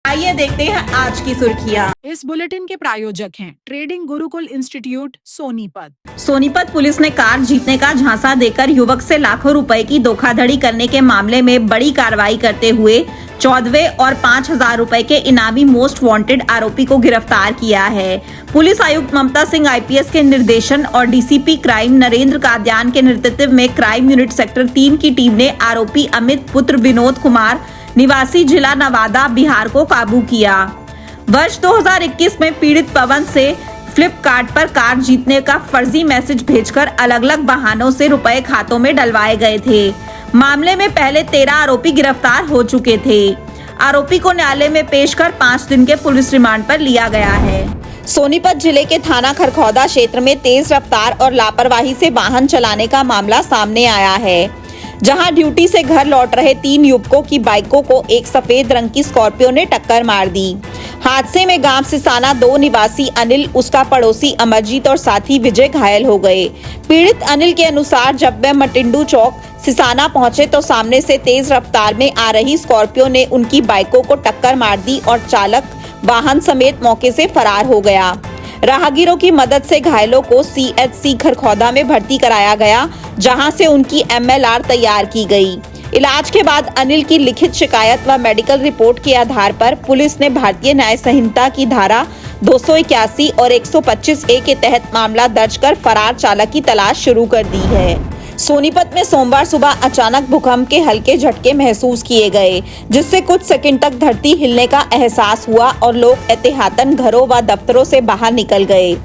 आइए देखते हैं आज की सुर्खियां। इस बुलेटिन के प्रायोजक हैं trading Gurukul institute Sonipat. Sonipat police ने कार जीतने का झांसा देकर युवक से लाखों रुपए की धोखाधड़ी करने के मामले में बड़ी कार्रवाई करते हुए 14वें और 5,000 रुपए के इनामी मोस्ट वांटेड आरोपी को गिरफ्तार किया है। पुलिस आयुक्त ममता सिंह आईपीएस के निर्देशन और डीसीपी क्राइम नरेंद्र कादयान के नेतृत्व में क्राइम यूनिट सेक्टर 3 की टीम ने आरोपी अमित पुत्र विनोद कुमार निवासी जिला नवादा बिहार को काबू किया। वर्ष 2021 में पीड़ित पवन से फ्लिपकार्ट पर कार जीतने का फर्जी मैसेज भेजकर अलग अलग बहानों से रुपए खातों में डलवाए गए थे। मामले में पहले 13 आरोपी गिरफ्तार हो चुके थे। आरोपी को न्यायालय में पेश कर 5 दिन के पुलिस रिमांड पर लिया गया है। सोनीपत जिले के थाना खरखौदा क्षेत्र में तेज रफ्तार और लापरवाही से वाहन चलाने का मामला सामने आया है, जहां ड्यूटी से घर लौट रहे 3 युवकों की बाइकों को एक सफेद रंग की स्कॉर्पियो ने टक्कर मार दी। हादसे में गांव सिसाना 2 निवासी अनिल, उसका पड़ोसी अमरजीत और साथी विजय घायल हो गए। पीड़ित अनिल के अनुसार जब वह मटिंडू चौक सिसाना पहुंचे तो सामने से तेज रफ्तार में आ रही स्कॉर्पियो ने उनकी बाइकों को टक्कर मार दी और चालक वाहन समेत मौके से फरार हो गया। राहगीरों की मदद से घायलों को सीएचसी खरखौदा में भर्ती कराया गया, जहां से उनकी एमएलआर तैयार की गई। इलाज के बाद अनिल की लिखित शिकायत व मेडिकल रिपोर्ट के आधार पर पुलिस ने भारतीय न्याय संहिता की धारा 281 और 125A के तहत मामला दर्ज कर फरार चालक की तलाश शुरू कर दी है। सोनीपत में सोमवार सुबह अचानक भूकंप के हल्के झटके महसूस किए गए, जिससे कुछ सेकंड तक धरती हिलने का एहसास हुआ और लोग एहतियातन घरों व दफ्तरों से बाहर निकल गए।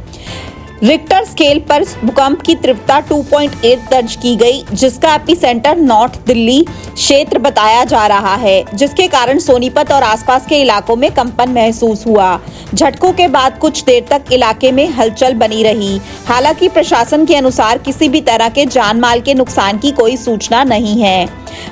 रिक्टर स्केल पर भूकंप की तीव्रता 2.8 दर्ज की गई, जिसका एपिसेंटर नॉर्थ दिल्ली क्षेत्र बताया जा रहा है, जिसके कारण सोनीपत और आसपास के इलाकों में कंपन महसूस हुआ। झटकों के बाद कुछ देर तक इलाके में हलचल बनी रही। हालांकि प्रशासन के अनुसार किसी भी तरह के जान माल के नुकसान की कोई सूचना नहीं है।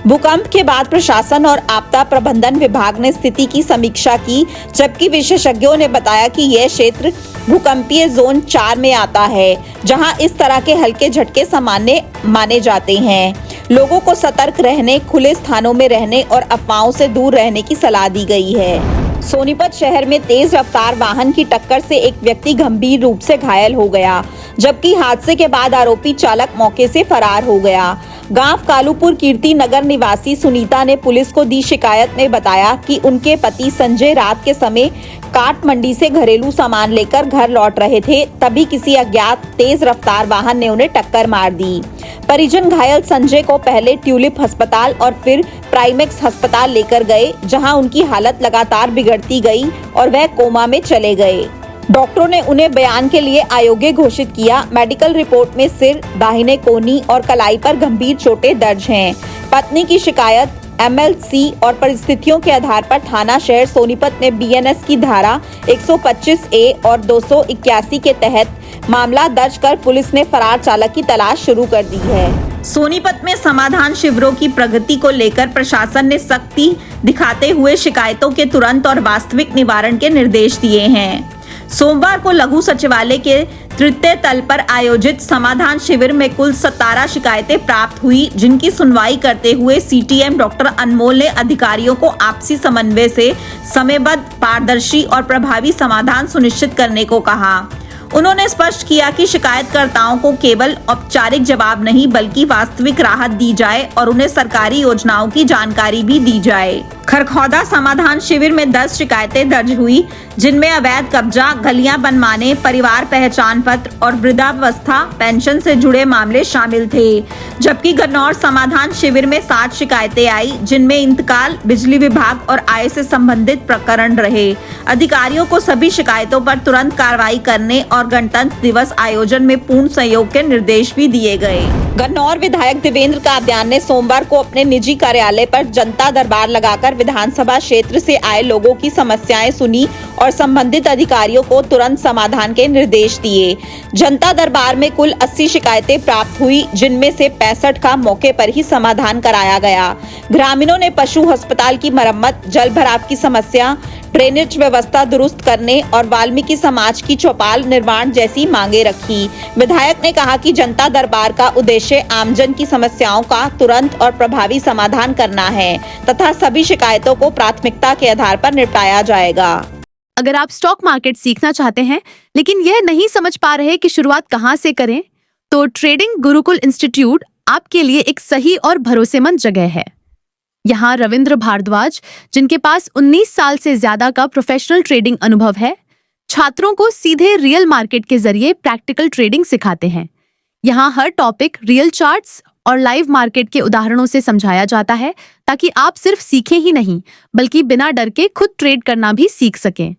भूकंप के बाद प्रशासन और आपदा प्रबंधन विभाग ने स्थिति की समीक्षा की, जबकि विशेषज्ञों ने बताया कि यह क्षेत्र भूकंपीय जोन 4 में आता है, जहां इस तरह के हल्के झटके सामान्य माने जाते हैं। लोगों को सतर्क रहने, खुले स्थानों में रहने और अफवाहों से दूर रहने की सलाह दी गई है। सोनीपत शहर में तेज रफ्तार वाहन की टक्कर से एक व्यक्ति गंभीर रूप से घायल हो गया, जबकि हादसे के बाद आरोपी चालक मौके से फरार हो गया। गांव कालूपुर कीर्ति नगर निवासी सुनीता ने पुलिस को दी शिकायत में बताया कि उनके पति संजय रात के समय काट मंडी से घरेलू सामान लेकर घर लौट रहे थे, तभी किसी अज्ञात तेज रफ्तार वाहन ने उन्हें टक्कर मार दी। परिजन घायल संजय को पहले ट्यूलिप अस्पताल और फिर प्राइमेक्स अस्पताल लेकर गए, जहां उनकी हालत लगातार बिगड़ती गई और वह कोमा में चले गए। डॉक्टरों ने उन्हें बयान के लिए अयोग्य घोषित किया। मेडिकल रिपोर्ट में सिर, दाहिने कोहनी और कलाई पर गंभीर चोटें दर्ज हैं। पत्नी की शिकायत एमएलसी और परिस्थितियों के आधार पर थाना शहर सोनीपत ने बीएनएस की धारा 125A और 281 के तहत मामला दर्ज कर पुलिस ने फरार चालक की तलाश शुरू कर दी है। सोनीपत में समाधान शिविरों की प्रगति को लेकर प्रशासन ने सख्ती दिखाते हुए शिकायतों के तुरंत और वास्तविक निवारण के निर्देश दिए हैं। सोमवार को लघु सचिवालय के तृतीय तल पर आयोजित समाधान शिविर में कुल 17 शिकायतें प्राप्त हुई, जिनकी सुनवाई करते हुए सीटीएम डॉक्टर अनमोल ने अधिकारियों को आपसी समन्वय से समयबद्ध, पारदर्शी और प्रभावी समाधान सुनिश्चित करने को कहा। उन्होंने स्पष्ट किया कि शिकायतकर्ताओं को केवल औपचारिक जवाब नहीं बल्कि वास्तविक राहत दी जाए और उन्हें सरकारी योजनाओं की जानकारी भी दी जाए। खरखौदा समाधान शिविर में 10 शिकायतें दर्ज हुई, जिनमें अवैध कब्जा, गलियां बनवाने, परिवार पहचान पत्र और वृद्धावस्था पेंशन से जुड़े मामले शामिल थे। जबकि गन्नौर समाधान शिविर में 7 शिकायतें आई, जिनमें इंतकाल, बिजली विभाग और आय से संबंधित प्रकरण रहे। अधिकारियों को सभी शिकायतों पर तुरंत कार्रवाई करने और गणतंत्र दिवस आयोजन में पूर्ण सहयोग के निर्देश भी दिए गए। गन्नौर विधायक देवेंद्र कादयान ने सोमवार को अपने निजी कार्यालय पर जनता दरबार लगाकर विधानसभा क्षेत्र से आए लोगों की समस्याएं सुनी और संबंधित अधिकारियों को तुरंत समाधान के निर्देश दिए। जनता दरबार में कुल 80 शिकायतें प्राप्त हुई, जिनमें से 65 का मौके पर ही समाधान कराया गया। ग्रामीणों ने पशु अस्पताल की मरम्मत, जल भराव की समस्या, ड्रेनेज व्यवस्था दुरुस्त करने और वाल्मीकि समाज की चौपाल निर्माण जैसी मांगे रखी। विधायक ने कहा कि जनता दरबार का उद्देश्य आमजन की समस्याओं का तुरंत और प्रभावी समाधान करना है तथा सभी शिकायतों को प्राथमिकता के आधार पर निपटाया जाएगा। अगर आप स्टॉक मार्केट सीखना चाहते हैं लेकिन यह नहीं समझ पा रहे कि शुरुआत कहां से करें, तो ट्रेडिंग गुरुकुल इंस्टीट्यूट आपके लिए एक सही और भरोसेमंद जगह है। यहाँ रविंद्र भारद्वाज, जिनके पास 19 साल से ज्यादा का प्रोफेशनल ट्रेडिंग अनुभव है, छात्रों को सीधे रियल मार्केट के जरिए प्रैक्टिकल ट्रेडिंग सिखाते हैं। यहाँ हर टॉपिक रियल चार्ट्स और लाइव मार्केट के उदाहरणों से समझाया जाता है ताकि आप सिर्फ सीखें ही नहीं बल्कि बिना डर के खुद ट्रेड करना भी सीख सकें।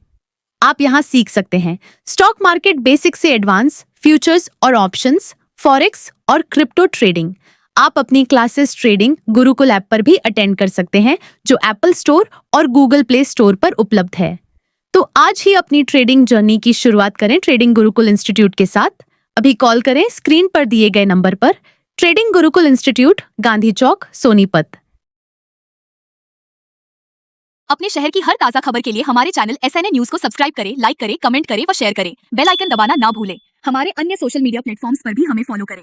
आप यहाँ सीख सकते हैं स्टॉक मार्केट बेसिक से एडवांस, फ्यूचर्स और ऑप्शंस, फॉरेक्स और क्रिप्टो ट्रेडिंग। आप अपनी क्लासेस ट्रेडिंग गुरुकुल ऐप पर भी अटेंड कर सकते हैं जो एप्पल स्टोर और गूगल प्ले स्टोर पर उपलब्ध है। तो आज ही अपनी ट्रेडिंग जर्नी की शुरुआत करें ट्रेडिंग गुरुकुल इंस्टीट्यूट के साथ। अभी कॉल करें स्क्रीन पर दिए गए नंबर पर। ट्रेडिंग गुरुकुल इंस्टीट्यूट, गांधी चौक, सोनीपत। अपने शहर की हर ताजा खबर के लिए हमारे चैनल SNA न्यूज को सब्सक्राइब करें, लाइक करें, कमेंट करें व शेयर करें। बेल आइकन दबाना ना भूलें। हमारे अन्य सोशल मीडिया प्लेटफॉर्म्स पर भी हमें फॉलो करें।